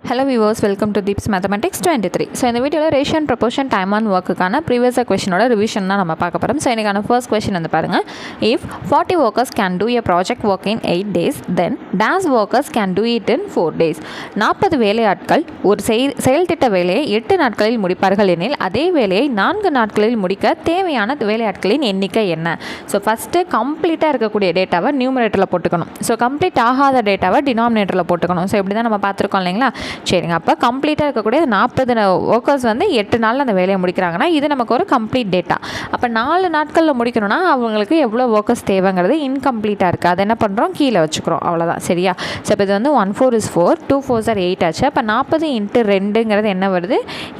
Hello viewers, welcome to Deepsmathematics23. So இந்த வீடியோவில் ratio and proportion time and ஒர்க்குக்கான previous கொஷனோட ரிவிஷன் தான் நம்ம பார்க்க போகிறோம். ஸோ எனக்கான ஃபர்ஸ்ட் கொஷின் வந்து பாருங்கள். If 40 workers can do a project work in 8 days, then dash workers can do it in 4 days. 40 வேலையாட்கள் ஒரு செயல் திட்ட வேலையை 8 நாட்களில் முடிப்பார்கள் எனில் அதே வேலையை 4 நாட்களில் முடிக்க தேவையான வேலையாட்களின் எண்ணிக்கை என்ன? ஸோ ஃபஸ்ட்டு கம்ப்ளீட்டாக இருக்கக்கூடிய டேட்டாவை நியூமரேட்டரில் போட்டுக்கணும். ஸோ கம்ப்ளீட் ஆகாத டேட்டாவை டினாமினேட்டரில் போட்டுக்கணும். ஸோ இப்படி தான் நம்ம பார்த்துருக்கோம் இல்லைங்களா? சரிங்க, அப்போ கம்ப்ளீட்டாக இருக்கக்கூடிய 40 ஒர்க்கர்ஸ் வந்து 8 நாளில் அந்த வேலையை முடிக்கிறாங்கன்னா இது நமக்கு ஒரு கம்ப்ளீட் டேட்டா. அப்போ 4 நாட்களில் முடிக்கணும்னா அவங்களுக்கு எவ்வளோ ஒர்க்கர்ஸ் தேவைங்கிறது இன்கம்ப்ளீட்டாக இருக்குது. அதை என்ன பண்ணுறோம், கீழே வச்சுக்கிறோம், அவ்வளோதான். சரியா? ஸோ இப்போ இது வந்து 1 4 is 4, 2 4 are 8 ஆச்சு. அப்போ 40 × 2ங்கிறது என்ன வருது,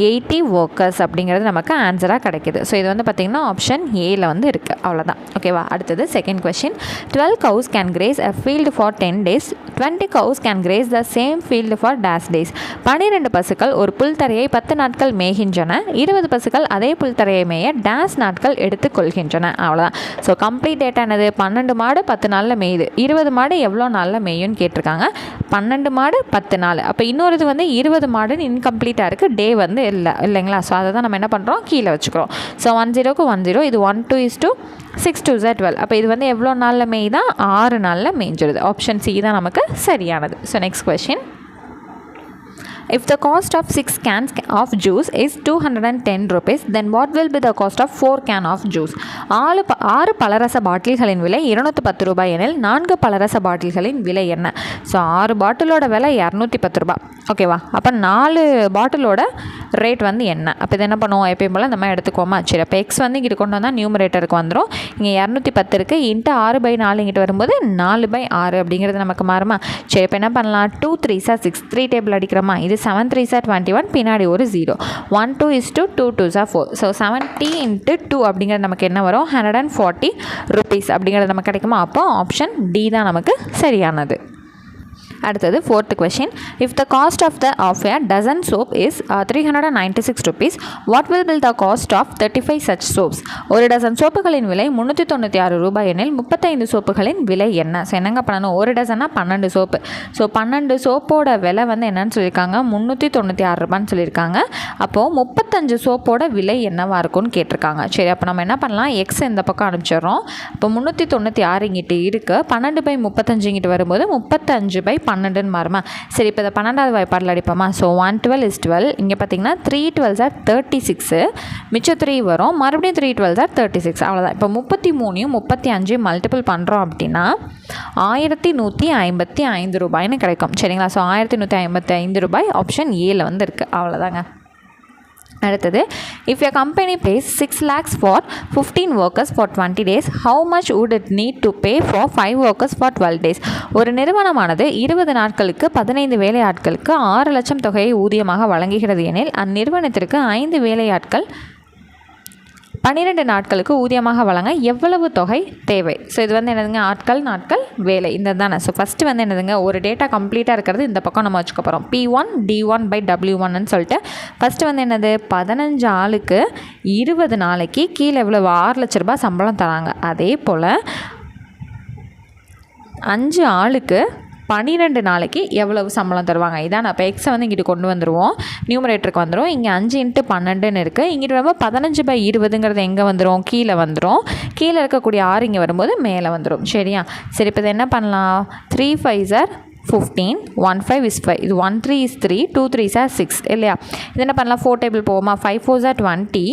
80 ஒர்க்கர்ஸ் அப்படிங்கிறது நமக்கு ஆன்சராக கிடைக்கிது. ஸோ இது வந்து பார்த்திங்கன்னா ஆப்ஷன் ஏல வந்து இருக்குது, அவ்வளோதான். ஓகேவா? அடுத்தது second question. 12 cows can graze a field for 10 days. 20 cows can graze the same field for dash days. 12 பசுக்கள் ஒரு புல்தரையை 10 நாட்கள் மேய்கின்றன. 20 பசுக்கள் அதே புல்தரையை மேய டேஸ் நாட்கள் எடுத்துக்கொள்கின்றன. அவ்வளோதான். ஸோ கம்ப்ளீட் டேட்டா என்னது, 12 மாடு 10 நாளில் மேயுது. 20 மாடு எவ்வளோ நாளில் மேயும்னு கேட்டிருக்காங்க. 12 மாடு 10 நாள். அப்போ இன்னொரு இது வந்து 20 மாடுன்னு இன்கம்ப்ளீட்டாக இருக்குது, டே வந்து இல்லைங்களா? ஸோ அதை தான் நம்ம என்ன பண்ணுறோம், கீழே வச்சுக்கிறோம். ஸோ 10க்கு 10, இது 1 2 is 2, 6 2 is 12. அப்போ இது வந்து எவ்வளோ நாளில் மேய்தான், 6 நாளில் மேய்ஞ்சிருது. ஆப்ஷன் சி தான் நமக்கு சரியானது. So next question. If the cost of 6 cans of juice is 210 rupees, then what will be the cost of 4 can of juice? 6 பலரச பாட்டில்களின் விலை 210 ரூபாய் எனில் 4 பலரச பாட்டில்களின் விலை என்ன? ஸோ 6 பாட்டிலோட விலை 210 ரூபாய். ஓகேவா? அப்போ 4 பாட்டிலோட ரேட் வந்து என்ன? அப்போ இது என்ன பண்ணுவோம், எப்பயும் போல் நம்ம எடுத்துக்கோமா? சரி, அப்போ எக்ஸ் வந்து இங்கிட்டு கொண்டு வந்தால் நியூமரேட்டருக்கு வந்துடும். இங்கே 210 இருக்குது, இன்ட்டு 6/4 இங்கிட்டு வரும்போது 4/6 அப்படிங்கிறது நமக்கு மாறுமா? சரி, இப்போ என்ன பண்ணலாம், 2 3 are 6, 3 டேபிள் அடிக்கிறோமா? இது 7 3 are 21, பின்னாடி ஒரு 0. 1 2 is 2, 2 2 are 4. ஸோ 70 × 2 அப்படிங்கிறது நமக்கு என்ன வரும், 140 rupees அப்படிங்கிறது நமக்கு கிடைக்குமா? அப்போ ஆப்ஷன் டி தான் நமக்கு சரியானது. அடுத்தது fourth question. If the cost of a dozen soap is 396 rupees, what will be the cost of 35 such soaps? ஒரு டசன் சோப்புகளின் விலை 396 ரூபாய் எனில் 35 சோப்புகளின் விலை என்ன? ஸோ என்னங்க பண்ணணும், ஒரு டசன்னா 12 சோப்பு. ஸோ 12 சோப்போட விலை வந்து என்னன்னு சொல்லியிருக்காங்க, 396 ரூபான்னு சொல்லியிருக்காங்க. அப்போது 35 சோப்போட விலை என்னவாக இருக்கும்னு கேட்டிருக்காங்க. சரி, அப்போ நம்ம என்ன பண்ணலாம், எக்ஸ் இந்த பக்கம் அனுப்பிச்சிடுறோம். இப்போ 396 இங்கிட்டு இருக்குது, 12/35 இங்கிட்டு வரும்போது 35/12 மாறுமா? சரி, இப்போ இதை 12வது வாய்ப்பாடில் அடிப்போமா? So 1 12 is 12. இங்கே பார்த்தீங்கன்னா 3 12 are 36, மிச்சம் 3 வரும், மறுபடியும் 3 12 are 36. அவ்வளோதான். இப்போ 33யும் 35 மல்டிபிள் பண்ணுறோம் அப்படின்னா 1155 ரூபாய்னு கிடைக்கும். சரிங்களா? ஸோ 1155 ரூபாய் ஆப்ஷன் ஏல வந்து இருக்குது, அவ்வளோதாங்க. அடுத்தது, if a company pays 6 lakhs for 15 workers for 20 days, how much would it need to pay for 5 workers for 12 days? ஒரு நிறுவனமானது 20 நாட்களுக்கு 15 வேலையாட்களுக்கு 6 லட்சம் தொகையை ஊதியமாக வழங்குகிறது எனில் அந்நிறுவனத்திற்கு 5 வேலையாட்கள் 12 நாட்களுக்கு ஊதியமாக வழங்க எவ்வளவு தொகை தேவை? ஸோ இது வந்து என்னதுங்க, ஆட்கள் நாட்கள் வேலை இந்த தானே. ஸோ ஃபஸ்ட்டு வந்து என்னதுங்க, ஒரு டேட்டா கம்ப்ளீட்டாக இருக்கிறது இந்த பக்கம் நம்ம வச்சுக்க போகிறோம். P1 D1/W1ன்னு சொல்லிட்டு ஃபஸ்ட்டு வந்து என்னது, 15 ஆளுக்கு 20 நாளைக்கு கீழே எவ்வளவு, 6 லட்ச ரூபாய் சம்பளம் தராங்க. அதே போல் 5 ஆளுக்கு 12 நாளைக்கு எவ்வளவு சம்பளம் தருவாங்க? இதான். அப்போ எக்ஸை வந்து இங்கிட்டு கொண்டு வந்துடுவோம், நியூமரேட்டருக்கு வந்துடும். இங்கே 5 × 12ன்னு இருக்குது. இங்கிட்டு வரும்போது 15/20ங்கிறது எங்கே வந்துடும், கீழே வந்துடும். கீழே இருக்கக்கூடிய 6 இங்கே வரும்போது மேலே வந்துடும். சரியா? சரி, இப்போ இதை என்ன பண்ணலாம், 3 5 are 15, 1 5 is 5, இது 1 3 is 3, 2 3 are 6 இல்லையா? இது என்ன பண்ணலாம், 4 டேபிள் போவோமா? 5 4 are 20,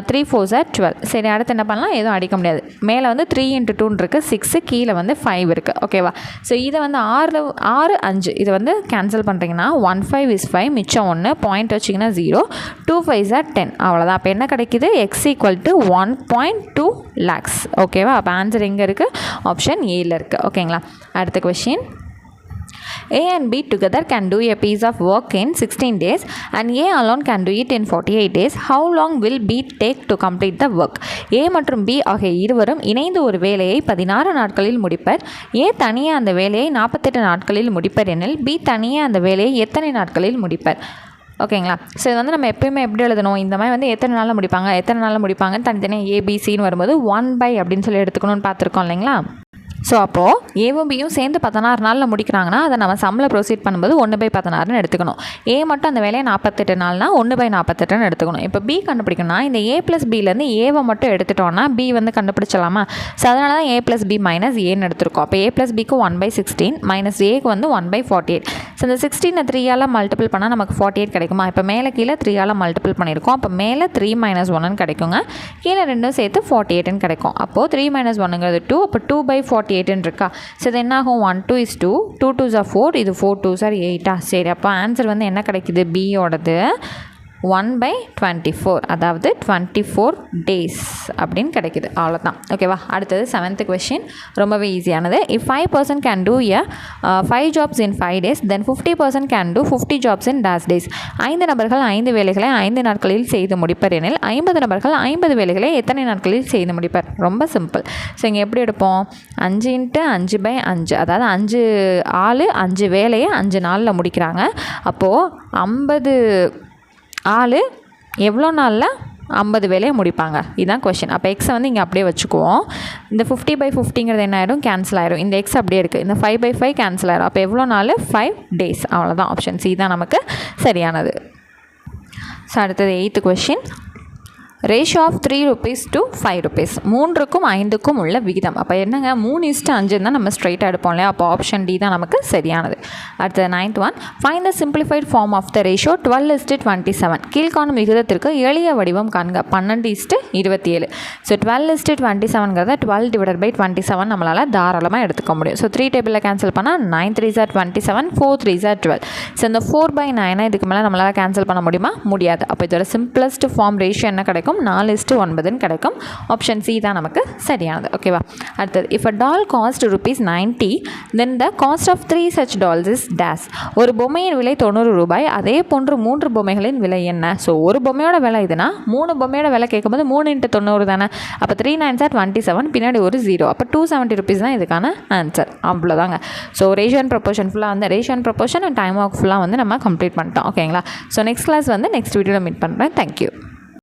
3 4 are 12. சரி, அடுத்து என்ன பண்ணலாம், எதுவும் அடிக்க முடியாது. மேலே வந்து 3 × 2 இருக்குது 6, கீழே வந்து 5 இருக்குது. ஓகேவா? ஸோ இதை வந்து 6 5 இதை வந்து கேன்சல் பண்ணுறீங்கன்னா 1 5 is 5, மிச்சம் 1, பாயிண்ட் வச்சிங்கன்னா 0, 2 5 are 10. அவ்வளோதான். அப்போ என்ன கிடைக்கிது, x = 1.2 lakhs. ஓகேவா? அப்போ ஆன்சர் எங்கே இருக்குது, ஆப்ஷன் ஏல இருக்குது. ஓகேங்களா? அடுத்த question. A and B together can do a piece of work in 16 days and A alone can do it in 48 days. How long will B take to complete the work? A மற்றும் B ஆகிய இருவரும் இணைந்து ஒரு வேலையை 16 நாட்களில் முடிப்பர். A தனியே அந்த வேலையை 48 நாட்களில் முடிப்பர் எனில் B தனியே அந்த வேலையை எத்தனை நாட்களில் முடிப்பர்? ஓகேங்களா? ஸோ இது வந்து நம்ம எப்பயுமே எப்படி எழுதணும், இந்த மாதிரி வந்து எத்தனை நாளில் முடிப்பாங்கன்னு தனித்தனியாக ஏபிசின்னு வரும்போது 1/, அப்படின்னு சொல்லி எடுத்துக்கணும்னு பார்த்துருக்கோம் இல்லைங்களா? ஸோ அப்போது ஏவும் பியும் சேர்ந்து 16 நாளில் முடிக்கிறாங்கன்னா அதை நம்ம சம்மில் ப்ரொசீட் பண்ணும்போது 1/16ன்னு எடுத்துக்கணும். ஏ மட்டும் அந்த வேலையை 48 நாள்னா 1/48ன்னு எடுத்துக்கணும். இப்போ பி கண்டுபிடிக்கணும்னா இந்த ஏ ப்ளஸ் பிலேருந்து ஏவை மட்டும் எடுத்துட்டோன்னா பி வந்து கண்டுபிடிச்சலாமா? ஸோ அதனால தான் ஏ ப்ளஸ் பி மைனஸ் ஏன்னு எடுத்துருக்கோம். அப்போ ஏ ப்ளஸ் பிக்கு 1/16 மைனஸ் ஏக்கு வந்து 1/48. ஸோ இந்த 16 3ஆல் மல்டிபிள் பண்ணால் நமக்கு 48 கிடைக்குமா? இப்போ மேலே கீழே 3ஆல் மல்டிபிள் பண்ணியிருக்கோம். அப்போ மேலே 3 - 1ன்னு கிடைக்குங்க, கீழே ரெண்டும் சேர்த்து 48ன்னு கிடைக்கும். அப்போது 3 - 1ங்கிறது 2, அப்போ 2/48ன்னு இருக்கா? ஸோ இது என்ன ஆகும்? 1 2 is 2, 2 2s are 4, இது 4 2s are 8. சரி, அப்போ ஆன்சர் வந்து என்ன கிடைக்குது? பியோடது 1/24, அதாவது 24 days அப்படின்னு கிடைக்குது. அவ்வளோதான். ஓகேவா? அடுத்தது 7th கொஷின், ரொம்பவே ஈஸியானது. If 5% can do 5 jobs in 5 days, then 50% can do 50 jobs in days. 5 நபர்கள் 5 வேலைகளை 5 நாட்களில் செய்து முடிப்பர் எனில் 50 நபர்கள் 50 வேலைகளை எத்தனை நாட்களில் செய்து முடிப்பர்? ரொம்ப சிம்பிள். ஸோ இங்கே எப்படி எடுப்போம்? 5 × 5/5, அதாவது 5 ஆள் 5 வேலையை 5 நாளில் முடிக்கிறாங்க. அப்போது 50 ஆள் எவ்வளோ நாளில் 50 வேலையை முடிப்பாங்க? இதுதான் கொஷின். அப்போ எக்ஸை வந்து இங்கே அப்படியே வச்சுக்குவோம். இந்த 50/50ங்கிறது என்ன ஆகிடும்? கேன்சல் ஆகிடும். இந்த எக்ஸ் அப்படியே இருக்குது. இந்த 5/5 கேன்சல் ஆகிடும். அப்போ எவ்வளோ நாள்? 5 days. அவ்வளோதான். ஆப்ஷன் சி தான் நமக்கு சரியானது. ஸோ அடுத்தது 8th question, ratio of 3 rupees to 5 rupees, 3க்கும் 5க்கும் உள்ள விகிதம். அப்போ என்னங்க? 3:5 தான் நம்ம ஸ்ட்ரைட்டாக எடுப்போம் இல்லையா? அப்போ ஆப்ஷன் டி தான் நமக்கு சரியானது. அடுத்தது 9th one, find the simplified form of the ratio 12:27. கீழ்காணும் விகிதத்திற்கு எளிய வடிவம் காண்க. 12:27. ஸோ 12:27ங்கிறத 12/27 நம்மளால் தாராளமாக எடுத்துக்க முடியும். ஸோ 3 டேபிளில் கேன்சல் பண்ணால் 9 3s are 27, 4 3s are 12. So இந்த 4/9 இதுக்கு மேலே நம்மளால் கேன்சல் பண்ண முடியுமா? முடியாது. அப்போ இதோட சிம்பிளஸ்ட் ஃபார்ம் ரேஷியோ என்ன கிடைக்கும்? 4:9ன்னு கிடைக்கும். ஆப்ஷன் சி தான் நமக்கு சரியானது. ஓகேவா? அடுத்தது, if a doll cost ₹90, then the cost of 3 such dolls is dash. ஒரு பொம்மையின் விலை 90 ரூபாய். அதே போன்று 3 பொம்மைகளின் விலை என்ன? ஸோ ஒரு பொம்மையோட விலை இதுனா 3 பொம்மையோட விலை கேட்கும்போது 3 × 90 தானே. அப்போ 3 9s are 27, பின்னாடி ஒரு 0. அப்போ 270 rupees தான் இதுக்கான ஆன்சர். அவ்வளோதாங்க. ஸோ ரேஷியோ அண்ட் ப்ரொபோர்ஷன் ஃபுல்லாக வந்து ratio and proportion and time work ஃபுல்லாக வந்து நம்ம கம்ப்ளீட் பண்ணிட்டோம். ஓகேங்களா? ஸோ நெக்ஸ்ட் கிளாஸ் வந்து நெக்ஸ்ட் வீடியோவில் மீட் பண்ணுறேன். தேங்க்யூ.